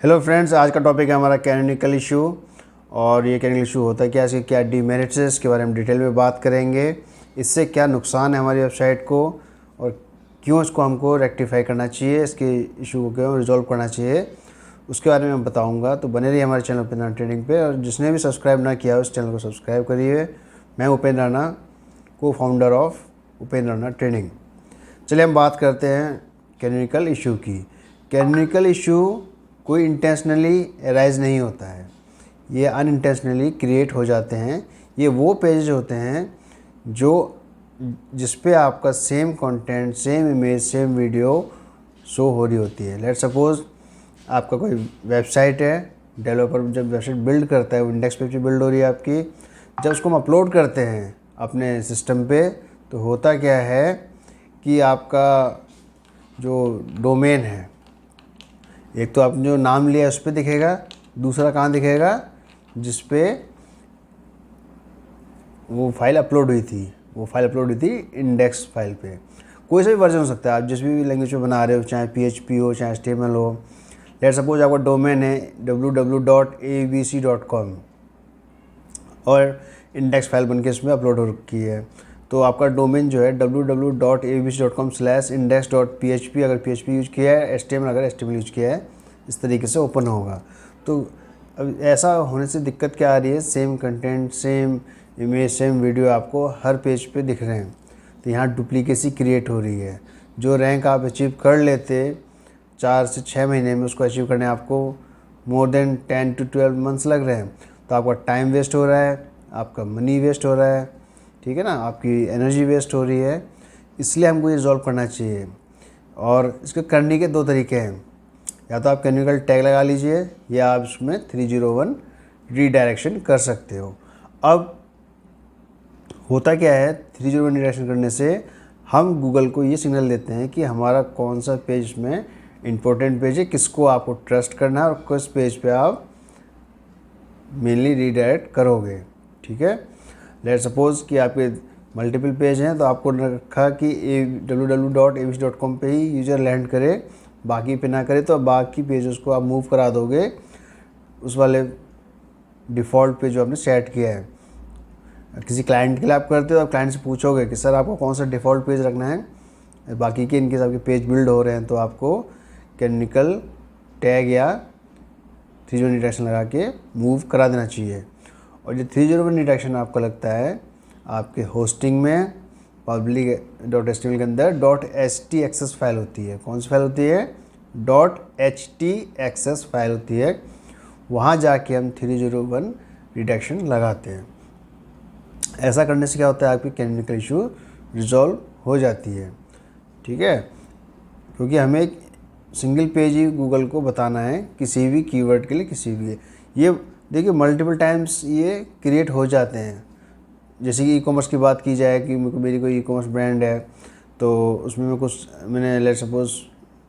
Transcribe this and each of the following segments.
Hello friends, आज का topic है हमारा कैनोनिकल इशू। और ये कैनोनिकल इशू होता है क्या, इसके क्या डीमेरिट्स है, इसके बारे में डिटेल में बात करेंगे। इससे क्या नुकसान है हमारी वेबसाइट को और क्यों इसको हमको रेक्टिफाई करना चाहिए, इसके इशू को क्यों रिजॉल्व करना चाहिए, उसके बारे में मैं बताऊंगा। तो बने रहिए हमारे चैनल उपेंद्र राणा ट्रेडिंग पे। और जिसने भी सब्सक्राइब ना किया उस चैनल को सब्सक्राइब करिए। मैं उपेंद्र राणा, को founder of Upendra Rana trading. चलिए हम बात करते हैं कैनोनिकल इशू की। कैनोनिकल इशू कोई इंटेंशनली अराइज नहीं होता है, ये अनइंटेंशनली क्रिएट हो जाते हैं। ये वो पेज होते हैं जिस पे आपका same content, same image, same video show हो रही होती है। लेट्स सपोज आपका कोई वेबसाइट है, डेवलपर जब वेबसाइट बिल्ड करता है, वो इंडेक्स पेज पे बिल्ड हो रही है आपकी। जब उसको हम अपलोड करते हैं अपने सिस्टम पे, तो होता क्या है कि आपका जो डोमेन है, एक तो आपने जो नाम लिया उस पर दिखेगा, दूसरा कहाँ दिखेगा, जिस पे वो फाइल अपलोड हुई थी। वो फाइल अपलोड हुई थी इंडेक्स फाइल पे। कोई सा भी वर्जन हो सकता है, आप जिस भी लैंग्वेज में बना रहे हो, चाहे PHP हो, चाहे HTML हो। लेट सपोज आपका डोमेन है www.abc.com और इंडेक्स फाइल बनके इसमें अपलोड हो रखी है। तो आपका डोमेन जो है www.abc.com/index.php, अगर PHP यूज किया है, HTML अगर HTML यूज किया है, इस तरीके से ओपन होगा। तो अब ऐसा होने से दिक्कत क्या आ रही है, same content, same image, same video आपको हर पेज पे दिख रहे हैं। तो यहाँ डुप्लीकेसी क्रिएट हो रही है। जो रैंक आप अचीव कर लेते 4 से 6 महीने में, उसको अचीव करने आपको मोर देन 10 to 12 मंथ्स लग रहे हैं। तो आपका टाइम वेस्ट हो रहा है, आपका मनी वेस्ट हो रहा है, ठीक है ना, आपकी एनर्जी वेस्ट हो रही है। इसलिए हमको ये रिजॉल्व करना चाहिए। और इसको करने के 2 तरीके हैं। या तो आप कैनोनिकल टैग लगा लीजिए, या आप इसमें 301 रीडायरेक्शन कर सकते हो। अब होता क्या है, 301 रीडायरेक्शन करने से हम गूगल को ये सिग्नल देते हैं कि हमारा कौन सा पेज में इम्पोर्टेंट पेज है, किसको आपको ट्रस्ट करना है और किस पेज पे आप मेनली रीडायरेक्ट करोगे। ठीक है, लेट सपोज कि आपके मल्टीपल पेज हैं, तो आपको रखा कि www.abc.com पे ही यूज़र लैंड करे, बाकी पे ना करे। तो बाकी पेजेस को आप मूव करा दोगे उस वाले डिफ़ॉल्ट पे जो आपने सेट किया है। किसी क्लाइंट के लिए आप करते हो, आप क्लाइंट से पूछोगे कि सर आपको कौन सा डिफ़ॉल्ट पेज रखना है, बाकी के इनकेस आपके पेज बिल्ड हो रहे हैं तो आपको कैनोनिकल टैग या 301 रीडायरेक्शन लगा के मूव करा देना चाहिए। और ये 301 रीडायरेक्शन आपको लगता है आपके होस्टिंग में public.html के अंदर .htaccess फाइल होती है। कौन सी फाइल होती है? .htaccess फाइल होती है। वहाँ जाके हम 301 रीडायरेक्शन लगाते हैं। ऐसा करने से क्या होता है, आपकी कैनोनिकल इशू रिजॉल्व हो जाती है। ठीक है, क्योंकि हमें एक सिंगल पेज ही गूगल को बताना है किसी भी कीवर्ड के लिए, किसी भी। ये देखिए मल्टीपल टाइम्स ये क्रिएट हो जाते हैं। जैसे कि ई-कॉमर्स की बात की जाए कि मेरी कोई ई-कॉमर्स ब्रांड है, तो उसमें मैंने लेट सपोज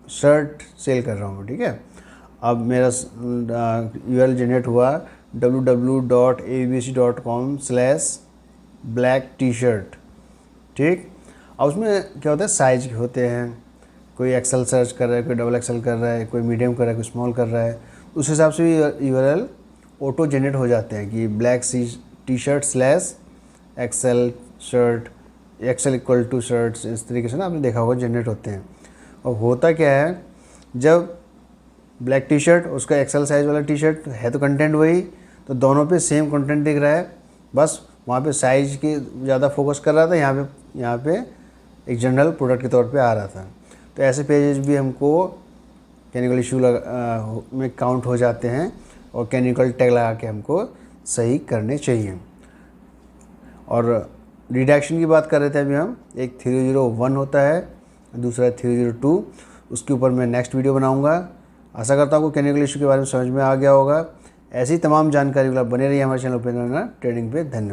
शर्ट सेल कर रहा हूँ। ठीक है, अब मेरा URL जनरेट हुआ www.abc.com/black-t-shirt। ठीक, अब उसमें क्या होता है, साइज होते हैं, कोई एक्सेल सर्च कर रहा है, कोई XXL कर रहा है, कोई मीडियम कर रहा है, कोई स्मॉल कर रहा है। उस हिसाब से भी URL ऑटो जनरेट हो जाते हैं कि black-t-shirt/XL शर्ट, XL = शर्ट्स, इस तरीके से ना आपने देखा होगा जनरेट होते हैं। और होता क्या है, जब ब्लैक टी-शर्ट, उसका XL साइज़ वाला टी-शर्ट है तो कंटेंट वही, तो दोनों पे सेम कंटेंट दिख रहा है, बस वहाँ पे साइज़ के ज़्यादा फोकस कर रहा था, यहाँ पे एक जनरल प्रोडक्ट के तौर पे आ रहा था। तो ऐसे पेजेस भी हमको कैनोनिकल इशू में काउंट हो जाते हैं और कैनोनिकल टैग लगा के हमको सही करने चाहिए। और रीडायरेक्शन की बात कर रहे थे अभी हम, एक 301 होता है, दूसरा 302। उसके ऊपर मैं नेक्स्ट वीडियो बनाऊंगा। आशा करता हूँ आपको कैनोनिकल इशू के बारे में समझ में आ गया होगा। ऐसी तमाम जानकारी के लिए बने रहिए हमारे चैनल उपेंद्र राणा ट्रेडिंग पे। धन्यवाद।